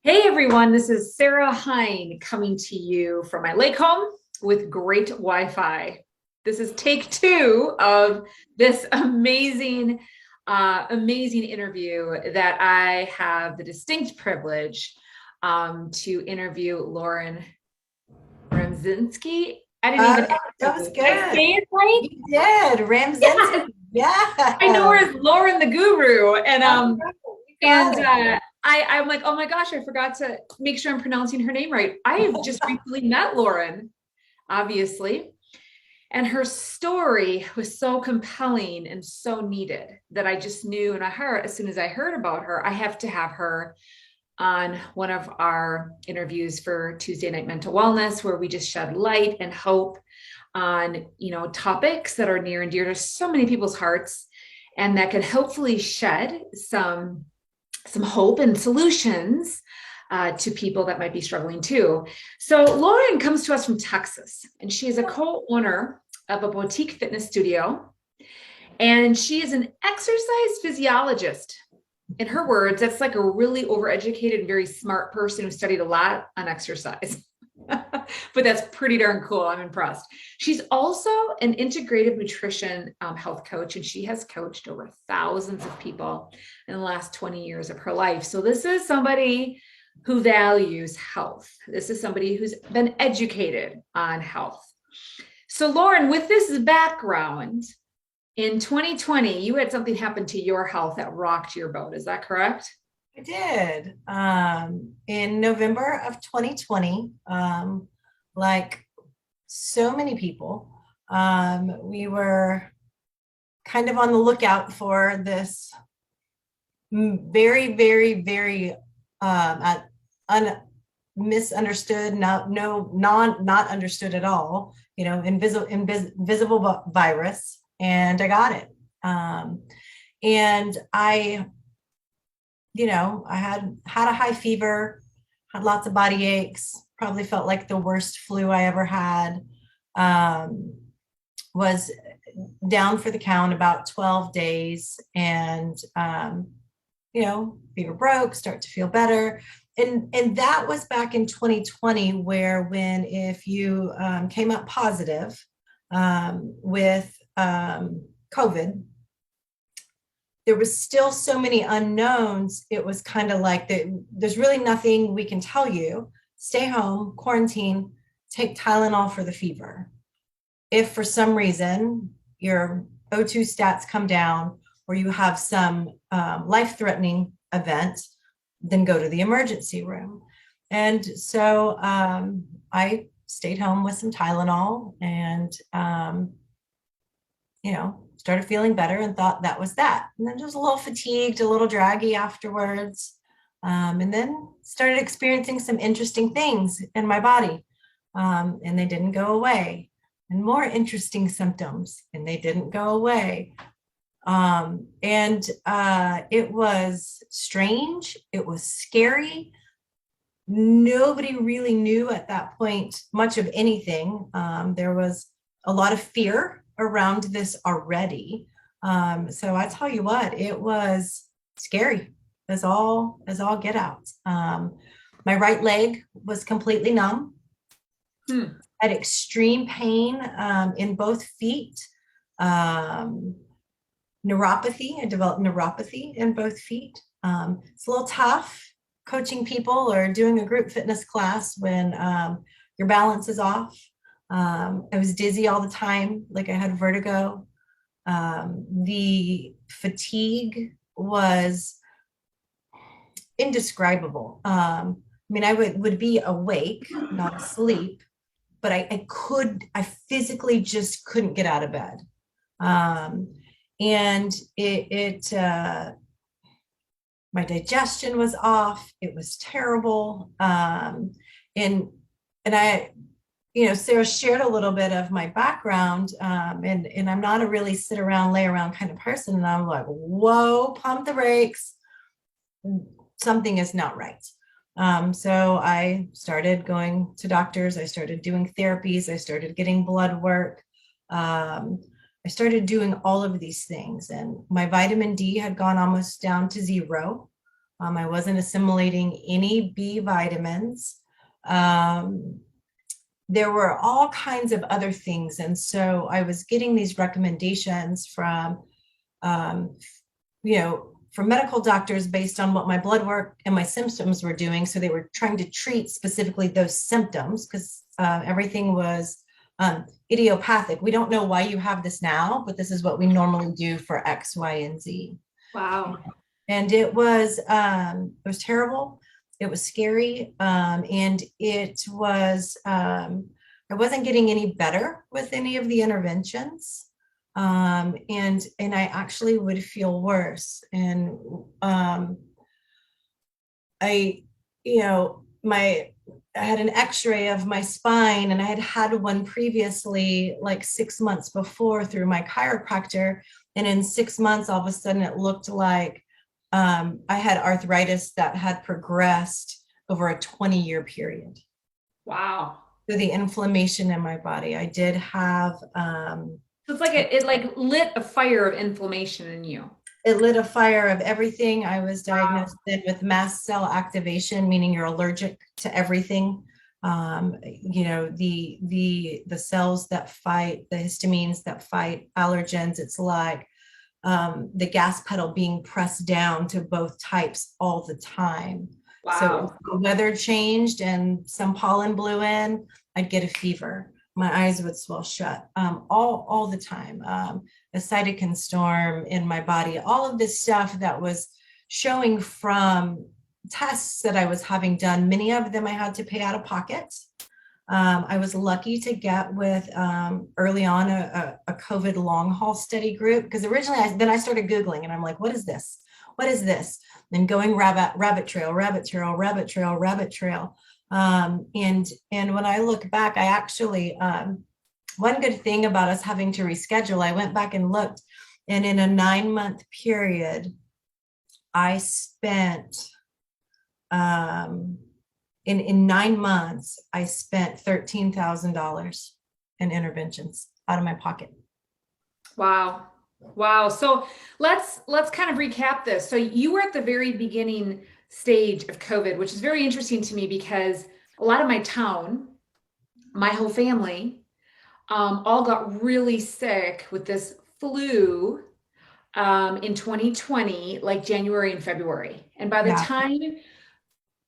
Hey everyone, this is Sarah Hine coming to you from my lake home with great Wi-Fi. This is take two of this amazing interview that I have the distinct privilege to interview Lauren Ramzinski. I didn't even ask That was you. Did I good. say it right? You did, Ramzinski. Yes, I know Yeah. her as Lauren the Guru, Oh, you and got it. I'm like, oh my gosh, I forgot to make sure I'm pronouncing her name right. I have just recently met Lauren, obviously, and her story was so compelling and so needed that I just knew in a heart, as soon as I heard about her, I have to have her on one of our interviews for Tuesday Night Mental Wellness, where we just shed light and hope on, topics that are near and dear to so many people's hearts and that can hopefully shed some hope and solutions to people that might be struggling too. So Lauren comes to us from Texas, and she is a co-owner of a boutique fitness studio, and she is an exercise physiologist. In her words, that's like a really overeducated, very smart person who studied a lot on exercise. But that's pretty darn cool. I'm impressed. She's also an integrative nutrition health coach, and she has coached over thousands of people in the last 20 years of her life. So this is somebody who values health. This is somebody who's been educated on health. So Lauren, with this background, in 2020, you had something happen to your health that rocked your boat. Is that correct? I did. In November of 2020, like so many people, we were kind of on the lookout for this very, very, very misunderstood, not understood at all, invisible virus, and I got it. And I had a high fever, had lots of body aches, probably felt like the worst flu I ever had. Was down for the count about 12 days, and fever broke, start to feel better. And that was back in 2020, where when if you came up positive with COVID, there was still so many unknowns. It was kind of like there's really nothing we can tell you. Stay home, quarantine, take Tylenol for the fever. If for some reason your O2 stats come down or you have some life-threatening event, then go to the emergency room. And so I stayed home with some Tylenol and, started feeling better and thought that was that. And then just a little fatigued, a little draggy afterwards. And then started experiencing some interesting things in my body. And they didn't go away. And more interesting symptoms, and they didn't go away. And it was strange. It was scary. Nobody really knew at that point much of anything. There was a lot of fear around this already. So I tell you what, it was scary as all get out. My right leg was completely numb. Had extreme pain in both feet. Neuropathy. I developed neuropathy in both feet. It's a little tough coaching people or doing a group fitness class when your balance is off. I was dizzy all the time, like I had vertigo. The fatigue was indescribable. I mean, I would be awake, not asleep, but I physically just couldn't get out of bed. And my digestion was off. It was terrible. And I, Sarah shared a little bit of my background, and I'm not a really sit around, lay around kind of person. And I'm like, whoa, pump the brakes. Something is not right. So I started going to doctors. I started doing therapies. I started getting blood work. I started doing all of these things, and my vitamin D had gone almost down to zero. I wasn't assimilating any B vitamins. There were all kinds of other things. And so I was getting these recommendations from, from medical doctors based on what my blood work and my symptoms were doing. So they were trying to treat specifically those symptoms because everything was idiopathic. We don't know why you have this now, but this is what we normally do for X, Y, and Z. Wow. And it was terrible. It was scary. And it was, I wasn't getting any better with any of the interventions. And I actually would feel worse. And I had an x-ray of my spine, and I had had one previously, like 6 months before, through my chiropractor. And in 6 months, all of a sudden it looked like I had arthritis that had progressed over a 20-year period. Wow. So the inflammation in my body, I did have. So it's like it like lit a fire of inflammation in you. It lit a fire of everything. I was diagnosed then with mast cell activation, meaning you're allergic to everything. The cells that fight, the histamines that fight allergens. It's like the gas pedal being pressed down to both types all the time. Wow. So if the weather changed and some pollen blew in, I'd get a fever. My eyes would swell shut all the time. A cytokine storm in my body, all of this stuff that was showing from tests that I was having done. Many of them I had to pay out of pocket. I was lucky to get with early on a COVID long haul study group, because originally I started Googling and I'm like, what is this? What is this? And going rabbit trail. And when I look back, I actually, one good thing about us having to reschedule, I went back and looked, and in a 9-month period, I spent, in 9 months, I spent $13,000 in interventions out of my pocket. Wow. Wow. So let's kind of recap this. So you were at the very beginning stage of COVID, which is very interesting to me because a lot of my town, my whole family, all got really sick with this flu in 2020, like January and February. And by the time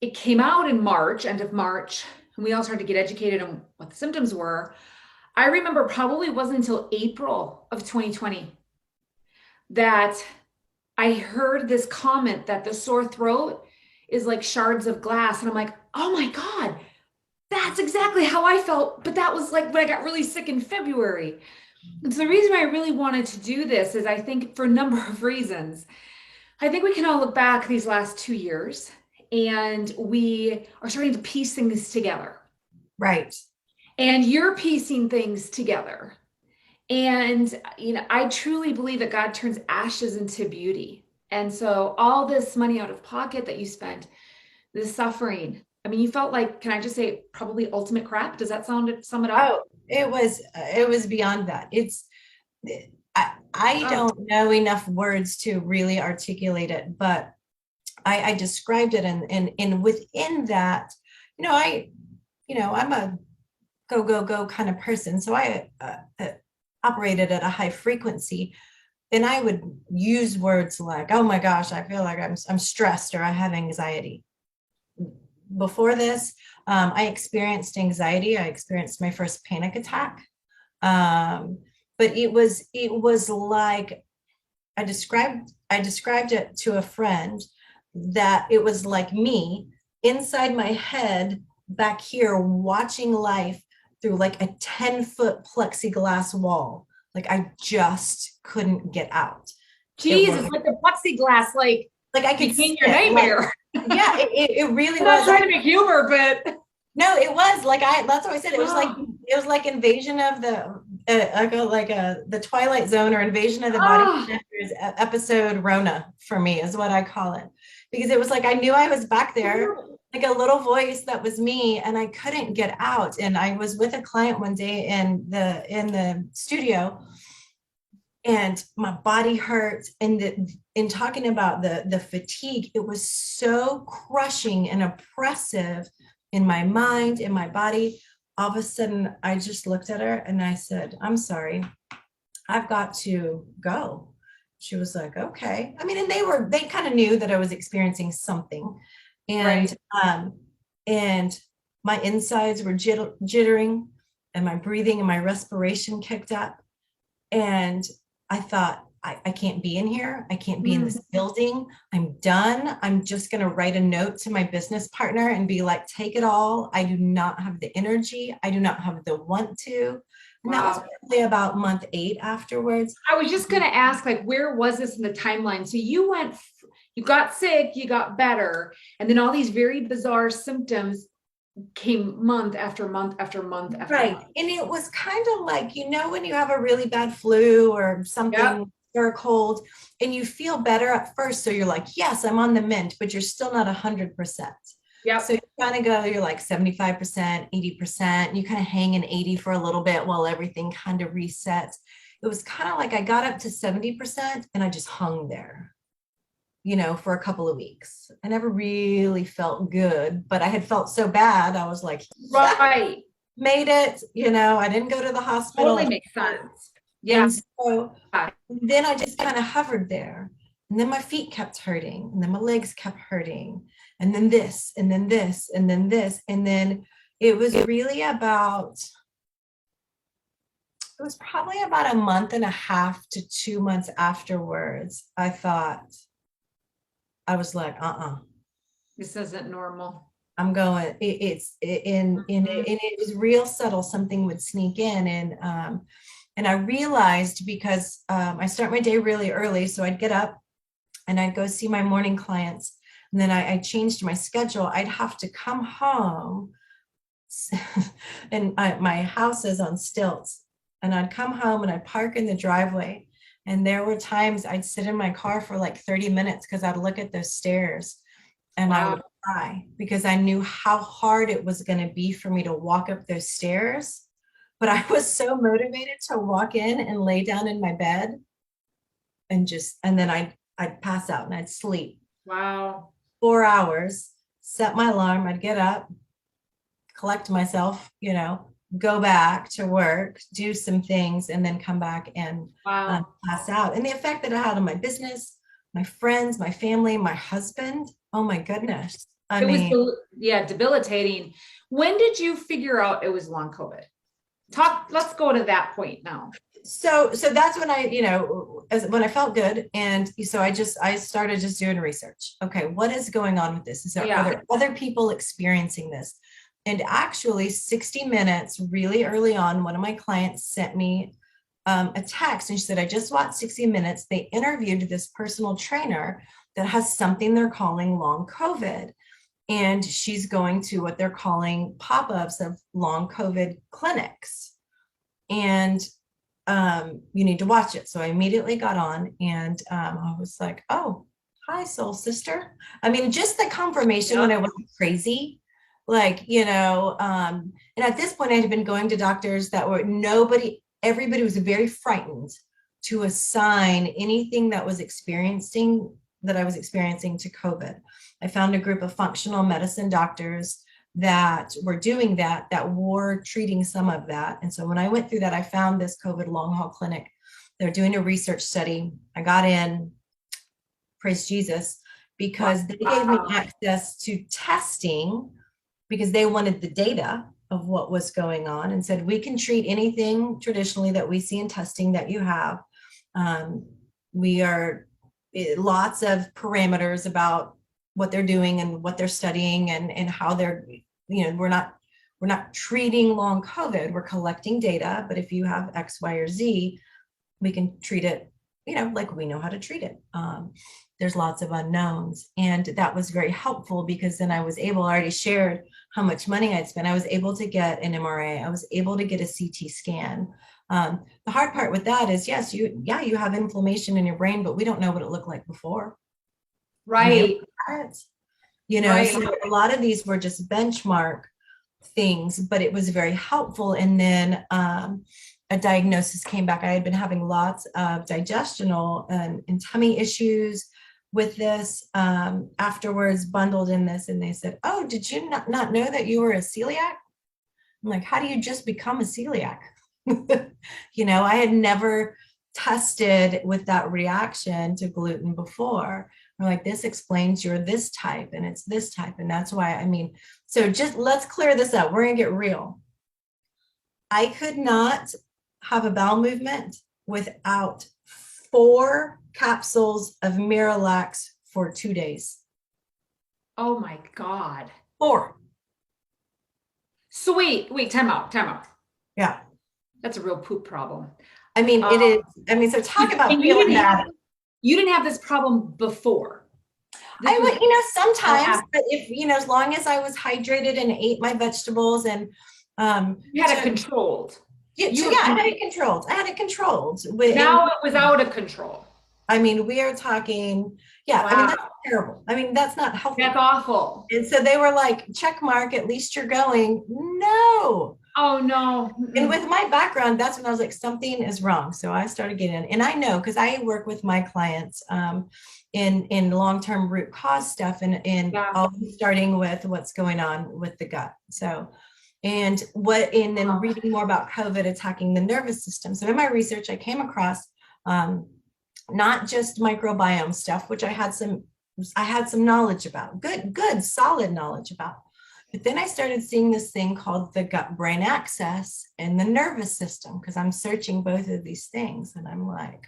it came out in March, end of March, and we all started to get educated on what the symptoms were, I remember probably wasn't until April of 2020 that I heard this comment that the sore throat is like shards of glass. And I'm like, oh my God, that's exactly how I felt. But that was like when I got really sick in February. And so the reason why I really wanted to do this is I think for a number of reasons. I think we can all look back these last 2 years and we are starting to piece things together. Right. And you're piecing things together. And, I truly believe that God turns ashes into beauty. And so all this money out of pocket that you spent, this suffering, I mean, you felt like, can I just say, probably ultimate crap? Does that sum it up? Oh, it was beyond that. I don't know enough words to really articulate it, but I described it. And within that, I'm a go kind of person. So I operated at a high frequency, and I would use words like, oh my gosh, I feel like I'm stressed, or I have anxiety. Before this, I experienced anxiety. I experienced my first panic attack. But it was like, I described it to a friend that it was like me inside my head back here watching life through like a 10-foot plexiglass wall. Like I just couldn't get out. Jesus, like the plexiglass, like I could see your nightmare. Like, yeah, it really I'm was. not trying to make humor, but no, it was like that's what I said. It was like invasion of the the Twilight Zone, or invasion of the body snatchers episode Rona, for me is what I call it, because it was like I knew I was back there, like a little voice that was me, and I couldn't get out. And I was with a client one day in the studio, and my body hurt. And in talking about the fatigue, it was so crushing and oppressive in my mind, in my body. All of a sudden, I just looked at her and I said, I'm sorry, I've got to go. She was like, okay. I mean, and they kind of knew that I was experiencing something. And Right. and my insides were jittering, and my breathing and my respiration kicked up. And I thought, I can't be in here. I can't be in this building. I'm done. I'm just going to write a note to my business partner and be like, take it all. I do not have the energy. I do not have the want to. And that was Wow. probably about month 8 afterwards. I was just going to ask, like, where was this in the timeline? So you got sick, you got better, and then all these very bizarre symptoms came month after month after month after Right. month. And it was kind of like, when you have a really bad flu or Yep. something or a cold and you feel better at first. So you're like, yes, I'm on the mend, but you're still not 100%. So Yep. you kind of go, you're like 75%, 80%. You kind of hang in 80 for a little bit while everything kind of resets. It was kind of like I got up to 70% and I just hung there, for a couple of weeks. I never really felt good, but I had felt so bad. I was like, yeah, Right. made it. I didn't go to the hospital. Totally makes sense. Yeah. And so then I just kind of hovered there. And then my feet kept hurting. And then my legs kept hurting. And then this, and then this, and then this. And then it was really it was probably about a month and a half to 2 months afterwards. I was like, This isn't normal. I'm going, it's in, Mhm. and it was real subtle. Something would sneak in. And I realized because I start my day really early. So I'd get up and I'd go see my morning clients. And then I changed my schedule. I'd have to come home and my house is on stilts. And I'd come home and I'd park in the driveway. And there were times I'd sit in my car for like 30 minutes because I'd look at those stairs and I Wow. would cry because I knew how hard it was going to be for me to walk up those stairs. But I was so motivated to walk in and lay down in my bed and then I'd pass out and I'd sleep Wow. 4 hours, set my alarm, I'd get up, collect myself, go back to work, do some things, and then come back and Wow. pass out. And the effect that it had on my business, my friends, my family, my husband, oh my goodness. I It was, mean, yeah, debilitating. When did you figure out it was long COVID? Let's go to that point now. so that's when when I felt good. And so I started just doing research. Okay, what is going on with this? Are Yeah. there other people experiencing this? And actually 60 Minutes, really early on, one of my clients sent me a text and she said, I just watched 60 Minutes. They interviewed this personal trainer that has something they're calling long COVID. And she's going to what they're calling pop-ups of long COVID clinics. And you need to watch it. So I immediately got on and I was like, oh, hi, soul sister. I mean, just the confirmation when I wasn't crazy. Like, and at this point I had been going to doctors that were everybody was very frightened to assign anything that I was experiencing to COVID. I found a group of functional medicine doctors that were doing that were treating some of that. And so when I went through that, I found this COVID long haul clinic. They're doing a research study. I got in, praise Jesus, because they gave me access to testing because they wanted the data of what was going on and said, we can treat anything traditionally that we see in testing that you have. We are lots of parameters about what they're doing and what they're studying and how they're, we're not treating long COVID, we're collecting data, but if you have X, Y, or Z, we can treat it, like we know how to treat it. There's lots of unknowns. And that was very helpful because then I already shared how much money I'd spent. I was able to get an MRI. I was able to get a CT scan. The hard part with that is, yes, you have inflammation in your brain, but we don't know what it looked like before. Right. Right. So a lot of these were just benchmark things, but it was very helpful. And then I a diagnosis came back. I had been having lots of digestional and tummy issues with this, afterwards bundled in this, and they said, oh, did you not know that you were a celiac? I'm like, how do you just become a celiac? I had never tested with that reaction to gluten before. I'm like, this explains you're this type and it's this type. And that's why, so just let's clear this up. We're gonna get real. I could not have a bowel movement without 4 capsules of Miralax for 2 days. Oh my God. 4. So wait, time out. Yeah. That's a real poop problem. It is. So talk about feeling bad. You didn't have this problem before. I would, sometimes, but if, as long as I was hydrated and ate my vegetables and, you had it controlled. I had it controlled. Now it was out of control. We are talking, wow. That's terrible. That's not healthy. That's awful. And so they were like, check mark, at least you're going. No. Oh no. And with my background, that's when I was like, something is wrong. So I started getting in, and I know, because I work with my clients in long-term root cause stuff, and always starting with what's going on with the gut. So, and then reading more about COVID attacking the nervous system. So in my research, I came across not just microbiome stuff, which I had some knowledge about, good, solid knowledge about. But then I started seeing this thing called the gut-brain axis and the nervous system, because I'm searching both of these things. And I'm like,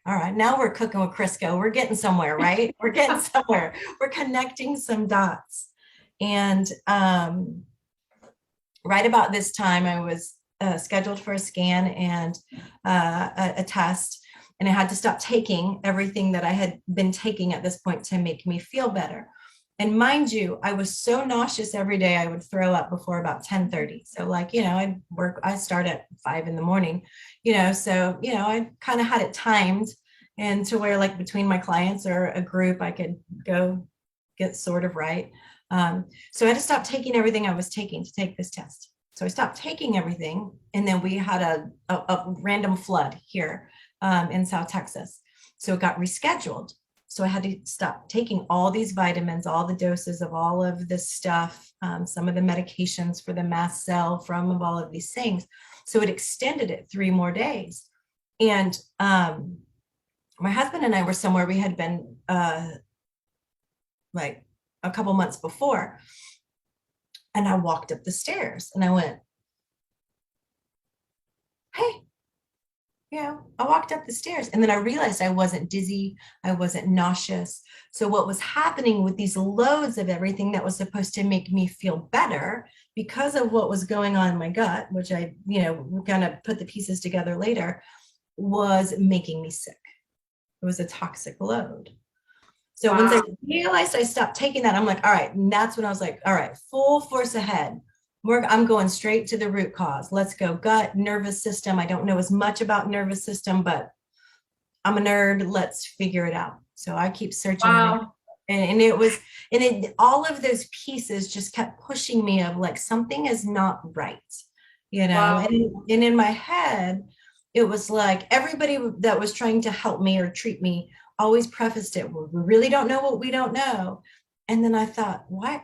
all right, now we're cooking with Crisco. We're getting somewhere, right? We're getting somewhere. We're connecting some dots. And right about this time, I was scheduled for a scan and a test. And I had to stop taking everything that I had been taking at this point to make me feel better. And mind you, I was so nauseous every day, I would throw up before about 10:30. So I start at 5 a.m, so, I kind of had it timed, and to where between my clients or a group, I could go get sort of right. So I had to stop taking everything I was taking to take this test. So I stopped taking everything. And then we had a random flood here in South Texas. So it got rescheduled. So I had to stop taking all these vitamins, all the doses of all of this stuff, some of the medications for the mast cell from all of these things. So it extended it 3 more days. And my husband and I were somewhere we had been like a couple months before. And I walked up the stairs and I went, hey. I walked up the stairs, and then I realized I wasn't dizzy. I wasn't nauseous. So what was happening with these loads of everything that was supposed to make me feel better, because of what was going on in my gut, which I, kind of put the pieces together later, was making me sick. It was a toxic load. So once I realized I stopped taking that, I'm like, all right. And that's when I was like, all right, full force ahead. I'm going straight to the root cause. Let's go gut, nervous system. I don't know as much about nervous system, but I'm a nerd. Let's figure it out. So I keep searching. Wow. And all of those pieces just kept pushing me of something is not right, Wow. And in my head, it was like everybody that was trying to help me or treat me always prefaced it, well, we really don't know what we don't know. And then I thought, what?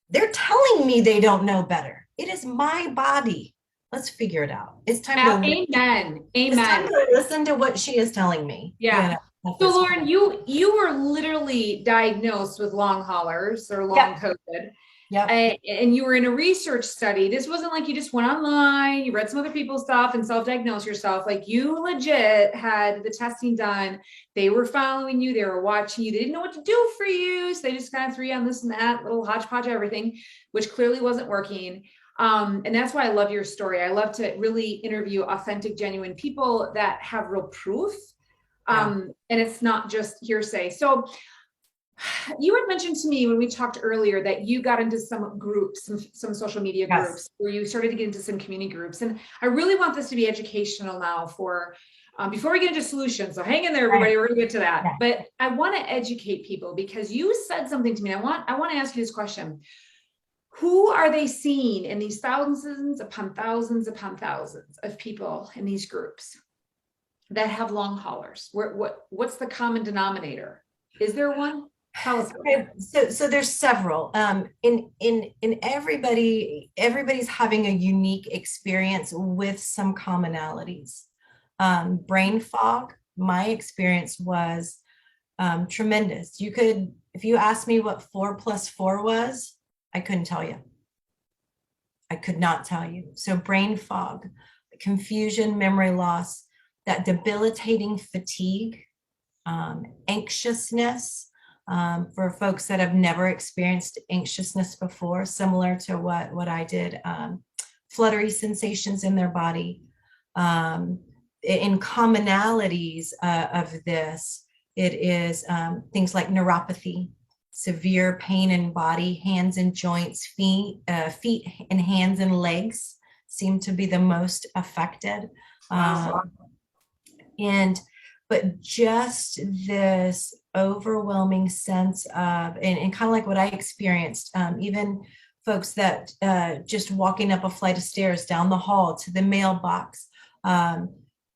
They're telling me they don't know better. It is my body. Let's figure it out. It's time to Amen. It's time to listen to what she is telling me. Yeah. So Lauren, you were literally diagnosed with long haulers or long COVID. Yeah. And you were in a research study. This wasn't like you just went online, you read some other people's stuff and self-diagnosed yourself. You legit had the testing done. They were following you. They were watching you. They didn't know what to do for you. So they just kind of threw you on this and that little hodgepodge of everything, which clearly wasn't working. And that's why I love your story. I love to really interview authentic, genuine people that have real proof. And it's not just hearsay. So you had mentioned to me when we talked earlier that you got into some groups, some social media groups, where you started to get into some community groups. And I really want this to be educational now for, before we get into solutions. So hang in there, everybody, we're gonna get to that. Yeah. But I want to educate people, because you said something to me. I want to ask you this question. Who are they seeing in these thousands upon thousands of people in these groups that have long haulers? What's the common denominator? Is there one? Tell us. Okay, so there's several. In everybody's having a unique experience with some commonalities. Brain fog, my experience was tremendous. If you asked me what 4 + 4 was, I couldn't tell you. I could not tell you. So brain fog, confusion, memory loss, that debilitating fatigue, anxiousness, for folks that have never experienced anxiousness before, similar to what I did, fluttery sensations in their body. In commonalities of this, it is things like neuropathy, severe pain in body, hands and joints, feet and hands and legs seem to be the most affected. But just this overwhelming sense of, and kind of like what I experienced, even folks that just walking up a flight of stairs down the hall to the mailbox,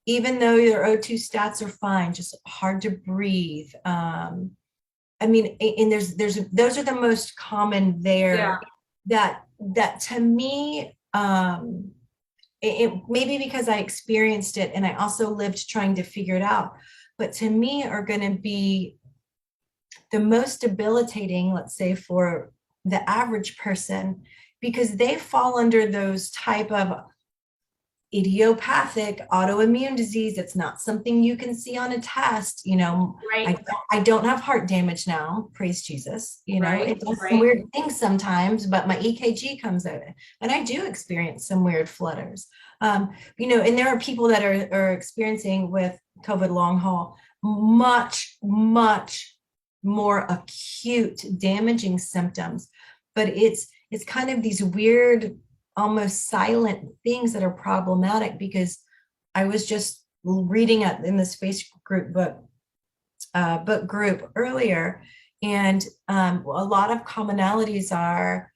even though your O2 stats are fine, just hard to breathe. I mean, and those are the most common there. Yeah. That to me, it maybe because I experienced it and I also lived trying to figure it out, but to me are going to be the most debilitating, let's say, for the average person, because they fall under those type of idiopathic autoimmune disease. It's not something you can see on a test. Right. I don't have heart damage now, praise Jesus. Right. It does some weird things sometimes, but my EKG comes out and I do experience some weird flutters. And there are people that are experiencing with COVID long haul much more acute damaging symptoms, but it's kind of these weird, almost silent things that are problematic, because I was just reading it in this Facebook book group earlier, and a lot of commonalities are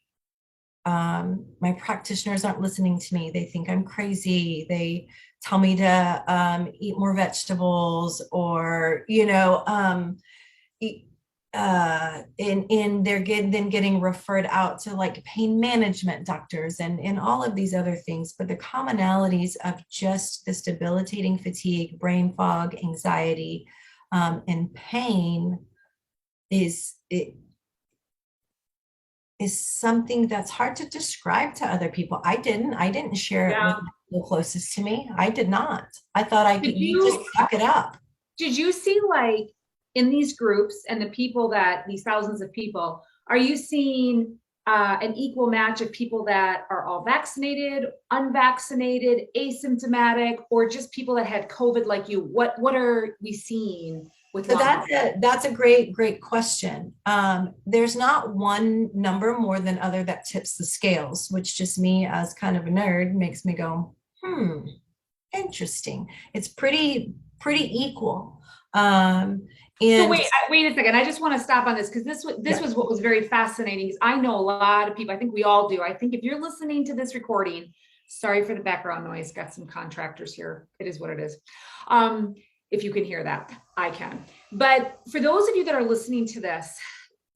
my practitioners aren't listening to me. They think I'm crazy. They tell me to eat more vegetables, or and they're then getting referred out to like pain management doctors and all of these other things. But the commonalities of just this debilitating fatigue, brain fog, anxiety, and pain is something that's hard to describe to other people. I didn't share it with the people closest to me. I did not. I thought you just suck it up. Did you see, like, in these groups and these thousands of people, are you seeing an equal match of people that are all vaccinated, unvaccinated, asymptomatic, or just people that had COVID like you? What are we seeing with that? That's a great question. There's not one number more than other that tips the scales, which just me as kind of a nerd makes me go, interesting. It's pretty equal. So wait a second. I just want to stop on this, because this was what was very fascinating. Is I know a lot of people, I think we all do. I think if you're listening to this recording, sorry for the background noise, got some contractors here. It is what it is. If you can hear that, I can. But for those of you that are listening to this,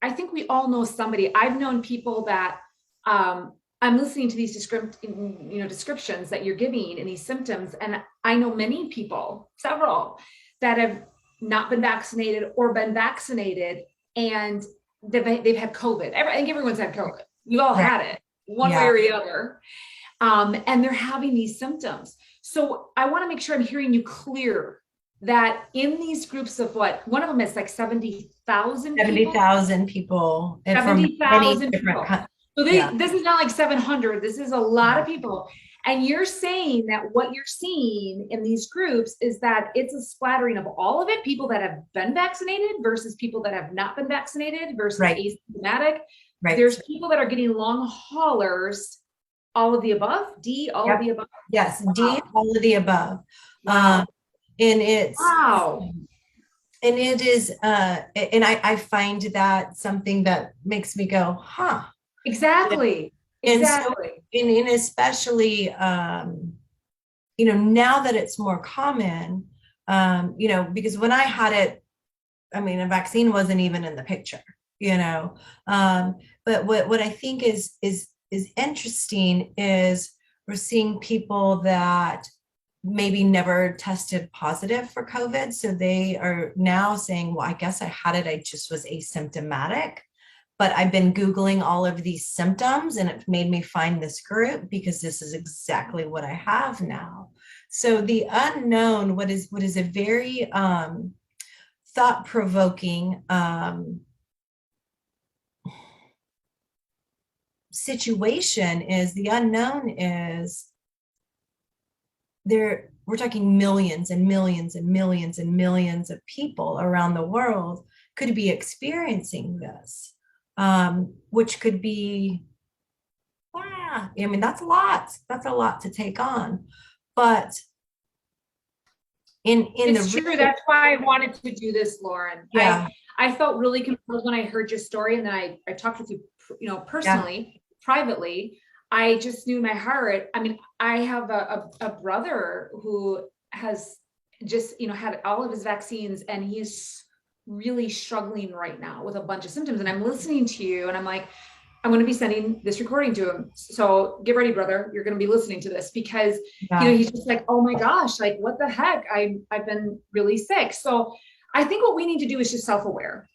I think we all know somebody. I've known people that I'm listening to these descriptions that you're giving and these symptoms, and I know many people, several, that have not been vaccinated or been vaccinated, and they've had COVID. I think everyone's had COVID. We've all had it one way or the other. And they're having these symptoms. So I want to make sure I'm hearing you clear that in these groups of one of them is like 70,000 people. 70,000 people. 70,000 people. So this is not like 700. This is a lot of people. And you're saying that what you're seeing in these groups is that it's a splattering of all of it, people that have been vaccinated versus people that have not been vaccinated versus asymptomatic. Right. There's people that are getting long haulers, all of the above, all of the above. Yes, D, all of the above. And it's, and it is, and I find that something that makes me go, Exactly. And so, Exactly. and especially, now that it's more common, because when I had it, I mean, a vaccine wasn't even in the picture, you know. Um, but what I think is interesting is we're seeing people that maybe never tested positive for COVID. So they are now saying, well, I guess I had it, I just was asymptomatic. But I've been Googling all of these symptoms and it made me find this group because this is exactly what I have now. So the unknown, what is a very thought-provoking situation is the unknown is there. We're talking millions and millions and millions and millions of people around the world could be experiencing this, which could be, I mean, that's a lot. That's a lot to take on. But in It's the true. That's why I wanted to do this, Lauren. yeah, I felt really compelled when I heard your story, and then I talked with you, yeah, personally, privately. I just knew in my heart. I mean, I have a brother who has just, had all of his vaccines, and he's really struggling right now with a bunch of symptoms. And I'm listening to you, and I'm like, I'm going to be sending this recording to him. So get ready, brother. You're going to be listening to this because, yeah, he's just like, oh my gosh, like what the heck? I've been really sick. So I think what we need to do is just self-aware.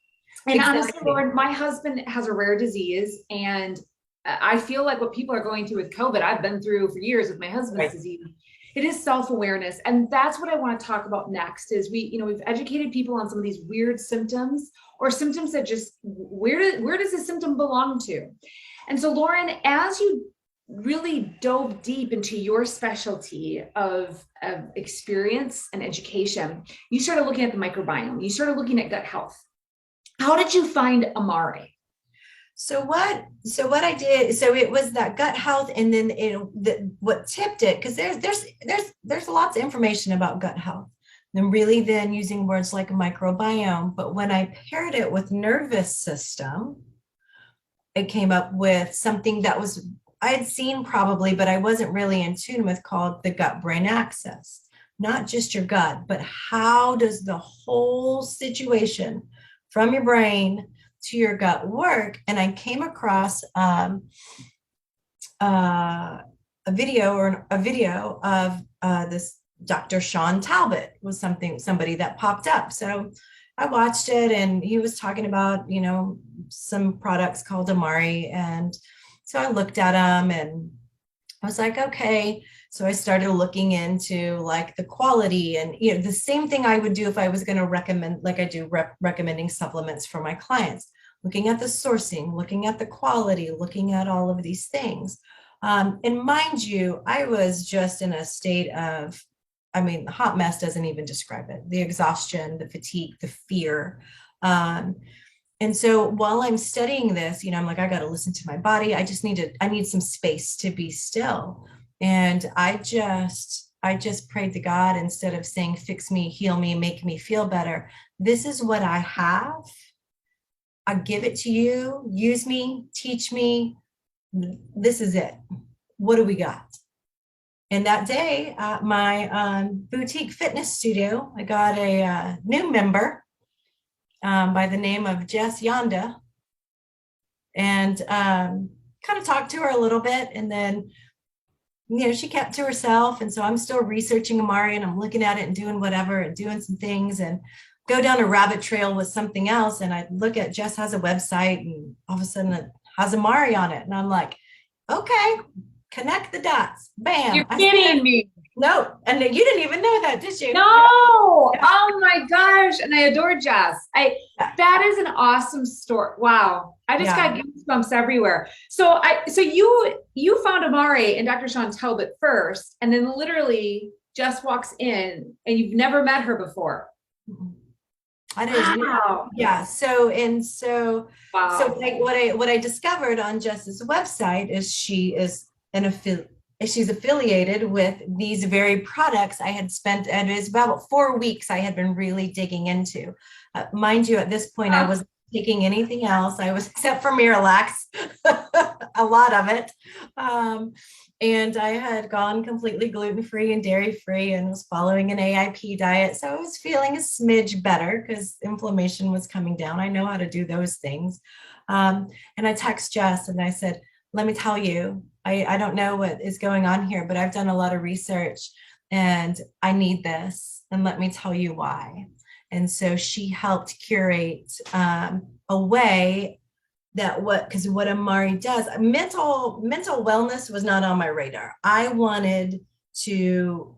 And honestly, exactly. Lauren, my husband has a rare disease, and I feel like what people are going through with COVID, I've been through for years with my husband's Right. disease. It is self-awareness. And that's what I want to talk about next is we've educated people on some of these weird symptoms or symptoms that just, where does this symptom belong to? And so, Lauren, as you really dove deep into your specialty of experience and education, you started looking at the microbiome, you started looking at gut health. How did you find Amare? So what I did, so it was that gut health, and then what tipped it, because there's lots of information about gut health, and really then using words like microbiome. But when I paired it with nervous system, it came up with something that was I had seen probably, but I wasn't really in tune with, called the gut brain axis. Not just your gut, but how does the whole situation from your brain to your gut work? And I came across a video of this Dr. Sean Talbot was somebody that popped up. So I watched it, and he was talking about, some products called Amari. And so I looked at them and I was like, okay. So I started looking into like the quality, and the same thing I would do if I was going to recommend, like I do recommending supplements for my clients, looking at the sourcing, looking at the quality, looking at all of these things. And mind you, I was just in a state of, I mean, the hot mess doesn't even describe it. The exhaustion, the fatigue, the fear. And so while I'm studying this, I'm like, I got to listen to my body. I need some space to be still. And I just prayed to God, instead of saying, fix me, heal me, make me feel better. This is what I have. I give it to you. Use me, teach me. This is it. What do we got? And that day at my boutique fitness studio, I got a new member by the name of Jess Yonda, and kind of talked to her a little bit. And then, she kept to herself. And so I'm still researching Amari, and I'm looking at it and doing whatever and doing some things, and go down a rabbit trail with something else. And I look at Jess has a website, and all of a sudden it has Amari on it. And I'm like, okay, connect the dots. Bam. You're kidding me. No, and you didn't even know that, did you? No. Oh my gosh. And I adore Jess. That is an awesome story. Wow. I just got goosebumps everywhere. So you found Amari and Dr. Sean Talbot first, and then literally Jess walks in, and you've never met her before. I didn't. Wow. Yeah. So Wow. So like what I discovered on Jess's website is she's affiliated with these very products I had spent, and it was about 4 weeks I had been really digging into. Mind you, at this point, I was taking anything else. I was, except for Miralax, a lot of it. And I had gone completely gluten-free and dairy-free and was following an AIP diet. So I was feeling a smidge better because inflammation was coming down. I know how to do those things. And I text Jess and I said, let me tell you, I don't know what is going on here, but I've done a lot of research and I need this. And let me tell you why. And so she helped curate a way that because what Amari does, mental wellness was not on my radar. I wanted to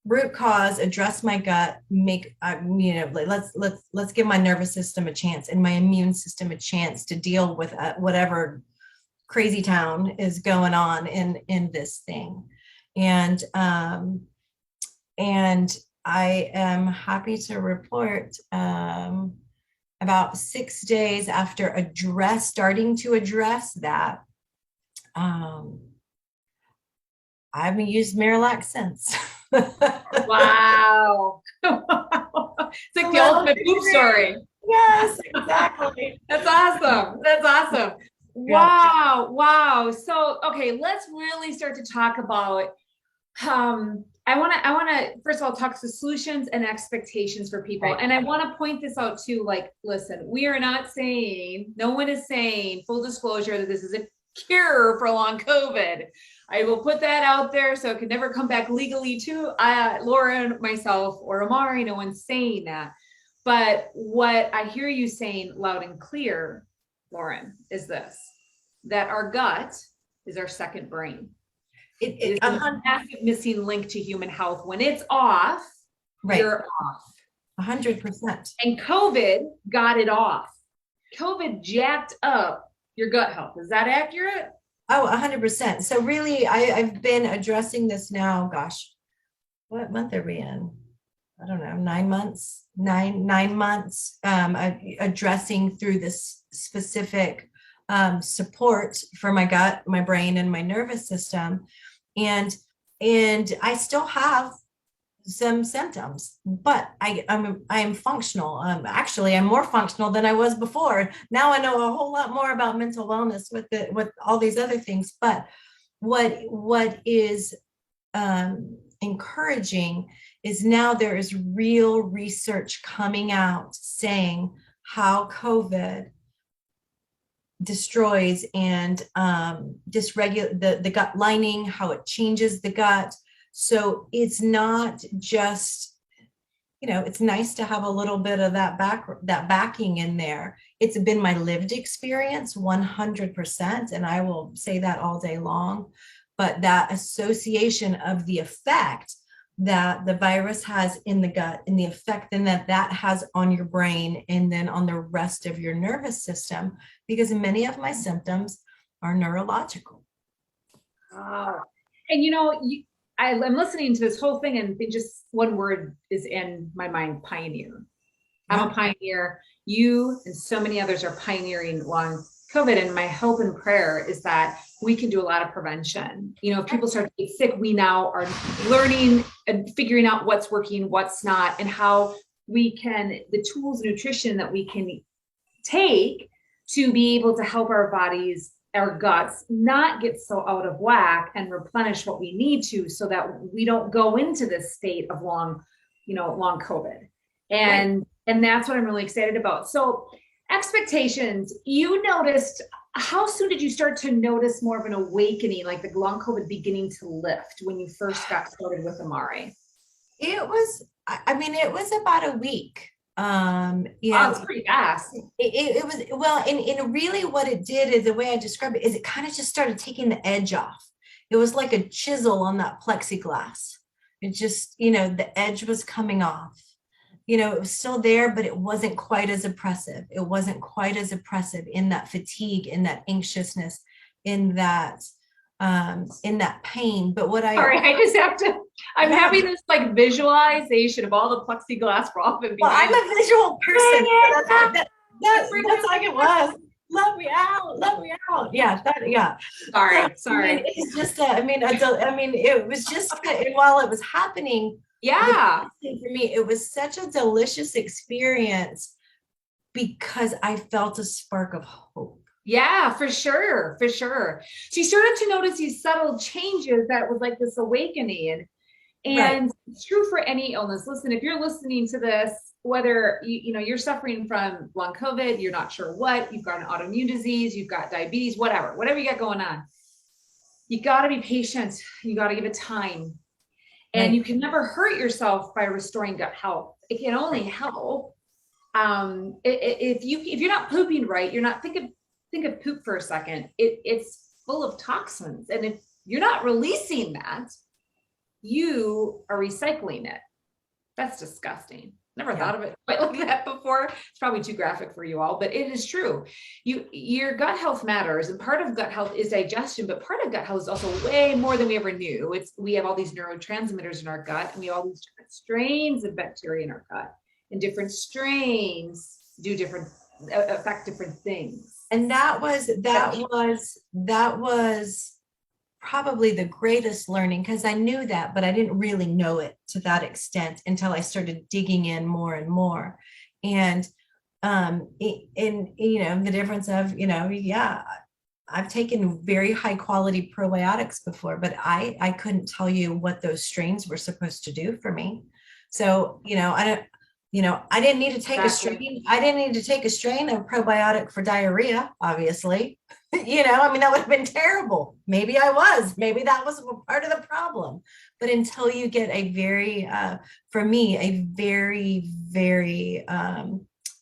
root cause, address my gut, let's give my nervous system a chance and my immune system a chance to deal with whatever crazy town is going on in this thing. And I am happy to report about 6 days after starting to address that, I haven't used Miralax since. Wow. It's like the ultimate poop story. Yes, exactly. That's awesome. That's awesome. Wow. Wow. So, okay, let's really start to talk about, I want to, first of all, talk to solutions and expectations for people. Right. And I want to point this out too, like, listen, we are not saying, no one is saying, full disclosure, that this is a cure for long COVID. I will put that out there so it can never come back legally to Laura, myself, or Amari. No one's saying that. But what I hear you saying loud and clear, Lauren, is this, that our gut is our second brain. It's a massive missing link to human health. When it's off, right, you're off. 100%. And COVID got it off. COVID jacked up your gut health. Is that accurate? Oh, 100%. So really, I've been addressing this now, gosh, what month are we in? I don't know, 9 months, nine months, addressing through this specific support for my gut, my brain, and my nervous system. And I still have some symptoms, but I am functional. Actually, I'm more functional than I was before. Now I know a whole lot more about mental wellness with all these other things. But what is encouraging is now there is real research coming out saying how COVID destroys and dysregulate the gut lining, how it changes the gut. So it's not just, it's nice to have a little bit of that backing in there. It's been my lived experience 100%, and I will say that all day long. But that association of the effect that the virus has in the gut and the effect then that has on your brain and then on the rest of your nervous system, because many of my symptoms are neurological. Oh. And I'm listening to this whole thing and just one word is in my mind: pioneer. I'm a pioneer. You and so many others are pioneering long COVID. And my hope and prayer is that we can do a lot of prevention. If people start to get sick, we now are learning and figuring out what's working, what's not, and how we can, the tools of nutrition that we can take to be able to help our bodies, our guts, not get so out of whack and replenish what we need to, so that we don't go into this state of long COVID. And that's what I'm really excited about. So expectations, you noticed, how soon did you start to notice more of an awakening, like the long COVID beginning to lift when you first got started with Amari? It was about a week. It's pretty fast. It was, well, and really what it did is, the way I describe it, is it kind of just started taking the edge off. It was like a chisel on that plexiglass. It just, the edge was coming off. It was still there, but it wasn't quite as oppressive. It wasn't quite as oppressive in that fatigue, in that anxiousness, in that pain. But sorry, I just have to, I'm having this like visualization of all the plexiglass off and behind. Well, I'm a visual person. So that's like it was. Let me out. Yeah. Sorry. It's just, it was just, while it was happening. Yeah. For me, it was such a delicious experience, because I felt a spark of hope. Yeah, for sure, for sure. So you started to notice these subtle changes that was like this awakening. Right. And it's true for any illness. Listen, if you're listening to this, whether you're suffering from long COVID, you're not sure what, you've got an autoimmune disease, you've got diabetes, whatever you got going on, you got to be patient. You got to give it time. And Right. you can never hurt yourself by restoring gut health. It can only help if you're not pooping right. You're not think of poop for a second. It's full of toxins, and if you're not releasing that, you are recycling it. That's disgusting. Never thought of it quite like that before. It's probably too graphic for you all, but it is true. Your gut health matters, and part of gut health is digestion, but part of gut health is also way more than we ever knew. We have all these neurotransmitters in our gut, and we have all these different strains of bacteria in our gut, and different strains do different affect different things. And that was probably the greatest learning, because I knew that, but I didn't really know it to that extent until I started digging in more and more. And the difference of, I've taken very high quality probiotics before, but I couldn't tell you what those strains were supposed to do for me. So, I didn't need to take a strain. I didn't need to take a strain of probiotic for diarrhea, obviously. That would have been terrible. Maybe that was part of the problem. But until you get a very, for me, a very, very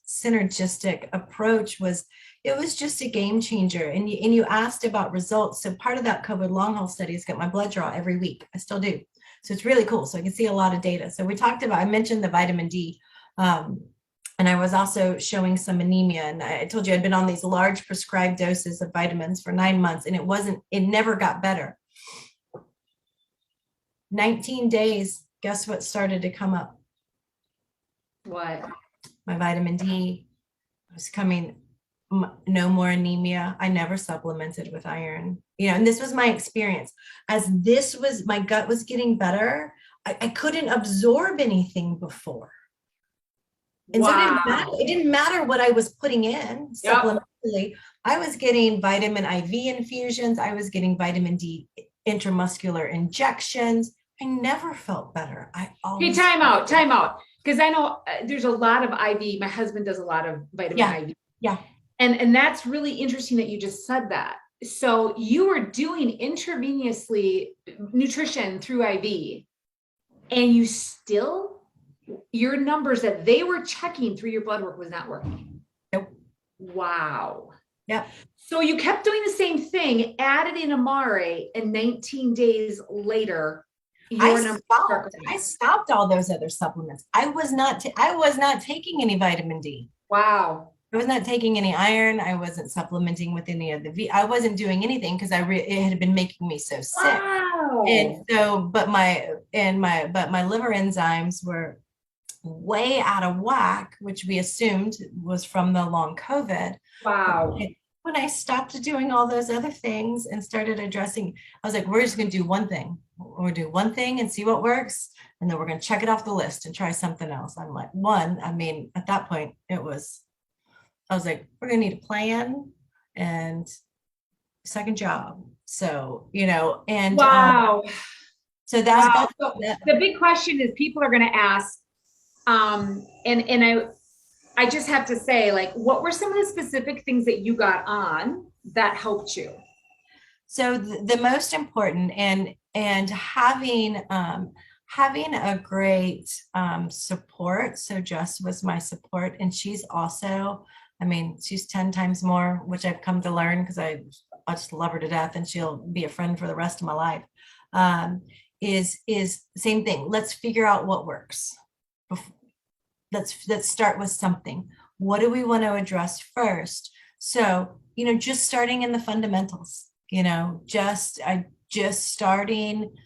synergistic approach it was just a game changer. And you asked about results. So part of that COVID long haul study is get my blood draw every week. I still do. So it's really cool. So I can see a lot of data. So I mentioned the vitamin D. And I was also showing some anemia. And I told you I'd been on these large prescribed doses of vitamins for 9 months, and it never got better. 19 days, guess what started to come up? What? My vitamin D was coming, no more anemia. I never supplemented with iron, and this was my experience. As my gut was getting better, I couldn't absorb anything before. And wow. So it didn't matter what I was putting in supplementally. I was getting vitamin IV infusions. I was getting vitamin D intramuscular injections. I never felt better. Hey, time out. Because I know there's a lot of IV. My husband does a lot of vitamin IV. Yeah. And that's really interesting that you just said that. So you were doing intravenously nutrition through IV, and your numbers that they were checking through your blood work was not working. Nope. Wow. Yeah. So you kept doing the same thing, added in Amare, and 19 days later, I stopped all those other supplements. I was not taking any vitamin D. Wow. I was not taking any iron. I wasn't supplementing with any of I wasn't doing anything because it had been making me so sick. Wow. And so, but my liver enzymes were way out of whack, which we assumed was from the long COVID. Wow. When I stopped doing all those other things and started addressing, I was like, we're just going to do one thing. We'll do one thing and see what works. And then we're going to check it off the list and try something else. I'm like, at that point, I was like, we're going to need a plan and second job. So, and wow. So that's wow. So the big question is people are going to ask, and I just have to say, like, what were some of the specific things that you got on that helped you? So the most important and having a great support. So Jess was my support, and she's also, she's 10 times more, which I've come to learn because I just love her to death, and she'll be a friend for the rest of my life. Is same thing. Let's figure out what works. Let's start with something. What do we want to address first? So, just starting in the fundamentals, just starting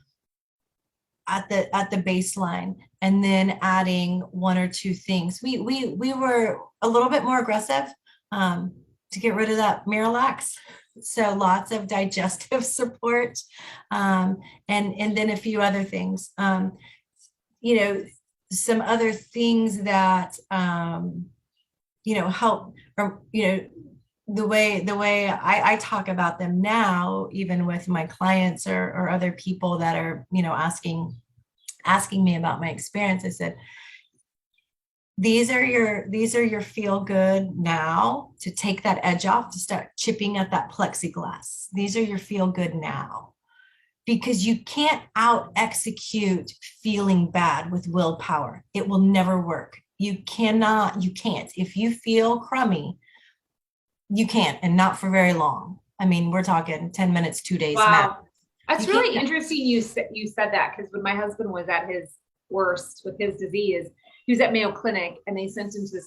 at the baseline, and then adding one or two things. We were a little bit more aggressive to get rid of that Miralax. So lots of digestive support, and then a few other things. Some other things that help, or, the way I talk about them now, even with my clients or other people that are, asking me about my experience, I said, these are your feel good now, to take that edge off, to start chipping at that plexiglass. These are your feel good now, because you can't out execute feeling bad with willpower. It will never work. You can't. If you feel crummy, you can't, and not for very long. I mean, we're talking 10 minutes, 2 days max. Wow. That's You can't. really interesting you said that, because when my husband was at his worst with his disease, he was at Mayo Clinic and they sent him to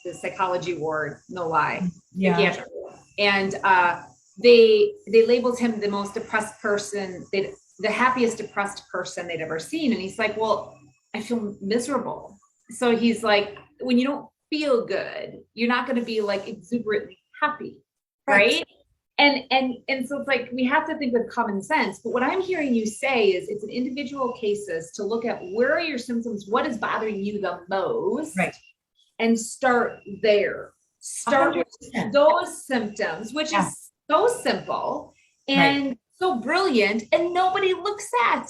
the psychology ward, no lie, Yeah. psychiatric ward. And they labeled him the most depressed person, the happiest depressed person they'd ever seen. And he's like, well, I feel miserable. So he's like, when you don't feel good, you're not going to be like exuberantly happy, right? And so it's like, we have to think with common sense. But what I'm hearing you say is, it's an individual cases to look at, where are your symptoms, what is bothering you the most, Right. and start there. Start with 100%. those symptoms, which Yeah. is so simple and so brilliant, and nobody looks at.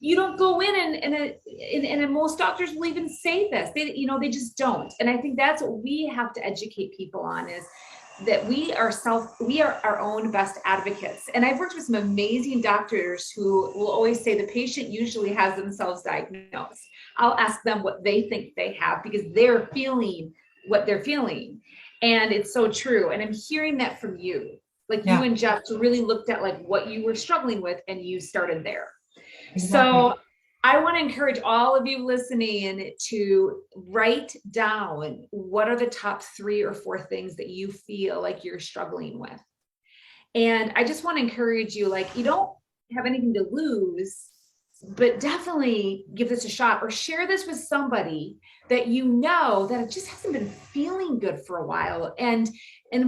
You don't go in and most doctors will even say this. They just don't. And I think that's what we have to educate people on, is that we are our own best advocates. And I've worked with some amazing doctors who will always say the patient usually has themselves diagnosed. I'll ask them what they think they have, because they're feeling what they're feeling. And it's so true. And I'm hearing that from you. Like, you and Jeff really looked at like what you were struggling with, and you started there. Exactly. So I want to encourage all of you listening to write down, what are the top 3 or 4 things that you feel like you're struggling with. And I just want to encourage you, like, you don't have anything to lose, but definitely give this a shot, or share this with somebody that that it just hasn't been feeling good for a while. And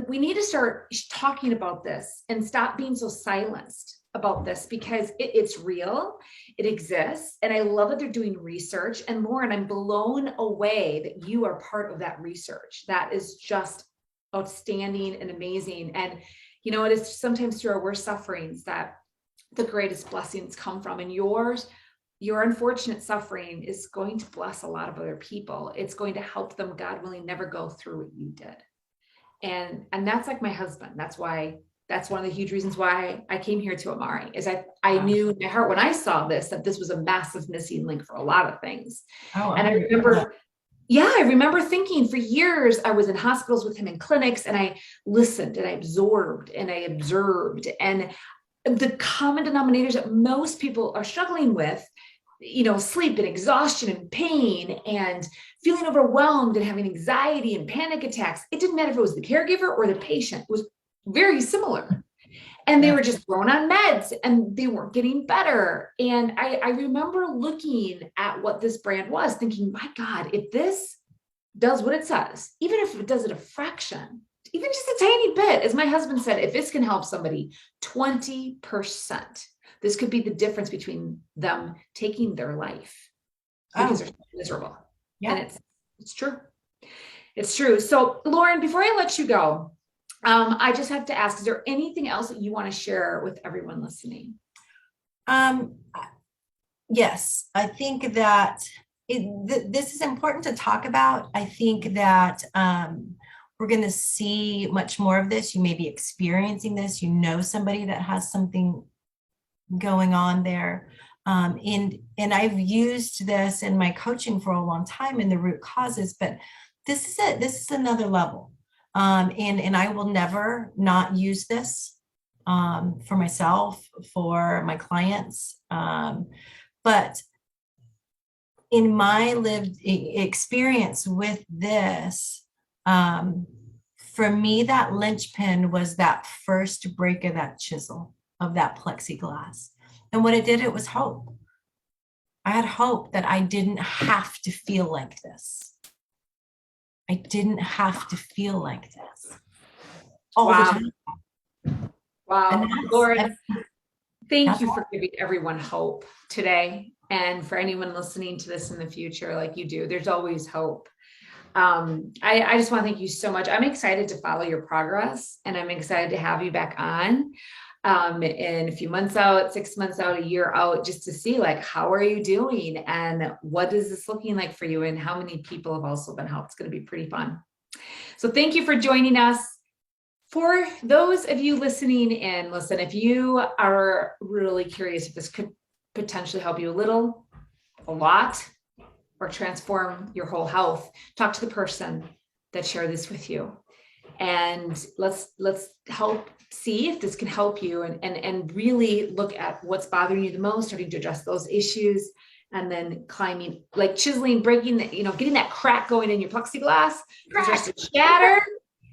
we need to start talking about this and stop being so silenced about this, because it's real, it exists. And I love that they're doing research. And Lauren, I'm blown away that you are part of that research. That is just outstanding and amazing. And it is sometimes through our worst sufferings that the greatest blessings come from. And your unfortunate suffering is going to bless a lot of other people. It's going to help them, God willing, never go through what you did. And that's like my husband. That's one of the huge reasons why I came here to Amari, is I knew in my heart, when I saw this, that this was a massive missing link for a lot of things. And I remember thinking for years, I was in hospitals with him in clinics, and I listened and I absorbed and I observed. And the common denominators that most people are struggling with, sleep and exhaustion and pain and feeling overwhelmed and having anxiety and panic attacks. It didn't matter if it was the caregiver or the patient. It was very similar. And they were just thrown on meds and they weren't getting better. And I remember looking at what this brand was, thinking, my God, if this does what it says, even if it does it a fraction, even just a tiny bit, as my husband said, if this can help somebody 20%, this could be the difference between them taking their life, because they're so miserable. Yeah. And it's true. It's true. So Lauren, before I let you go, I just have to ask, is there anything else that you want to share with everyone listening? Yes, I think that this is important to talk about. I think that we're going to see much more of this. You may be experiencing this. Somebody that has something going on there. And I've used this in my coaching for a long time in the root causes, but this is it. This is another level. And I will never not use this for myself, for my clients. But in my lived experience with this, for me, that linchpin was that first break of that chisel, of that plexiglass. And what it did, it was hope. I had hope that I didn't have to feel like this. I didn't have to feel like this all the time. Wow. Lauren, thank you for giving everyone hope today. And for anyone listening to this in the future, like you do, there's always hope. I just want to thank you so much. I'm excited to follow your progress, and I'm excited to have you back on in a few months out, 6 months out, a year out, just to see like, how are you doing and what is this looking like for you and how many people have also been helped. It's going to be pretty fun. So thank you for joining us. For those of you listening in, listen, if you are really curious if this could potentially help you a little, a lot, or transform your whole health, talk to the person that shared this with you. And let's help see if this can help you and really look at what's bothering you the most, starting to address those issues, and then climbing, like chiseling, breaking the, getting that crack going in your plexiglass, just to shatter,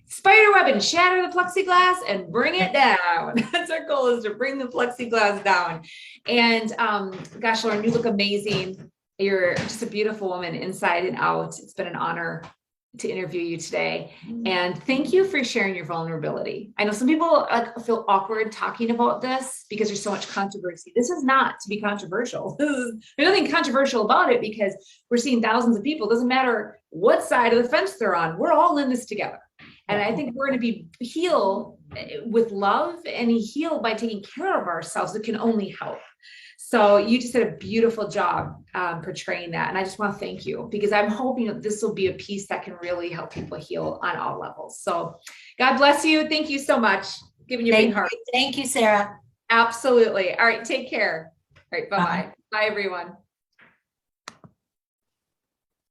spider web and shatter the plexiglass and bring it down. That's our goal, is to bring the plexiglass down. And gosh, Lauren, you look amazing. You're just a beautiful woman inside and out. It's been an honor to interview you today. And thank you for sharing your vulnerability. I know some people feel awkward talking about this because there's so much controversy. This is not to be controversial. There's nothing controversial about it because we're seeing thousands of people. It doesn't matter what side of the fence they're on. We're all in this together. And I think we're going to be healed with love and heal by taking care of ourselves. It can only help. So you just did a beautiful job portraying that. And I just want to thank you, because I'm hoping that this will be a piece that can really help people heal on all levels. So God bless you. Thank you so much. Giving you a big heart. Thank you, Sarah. Absolutely. All right. Take care. All right. Bye-bye. Bye, everyone.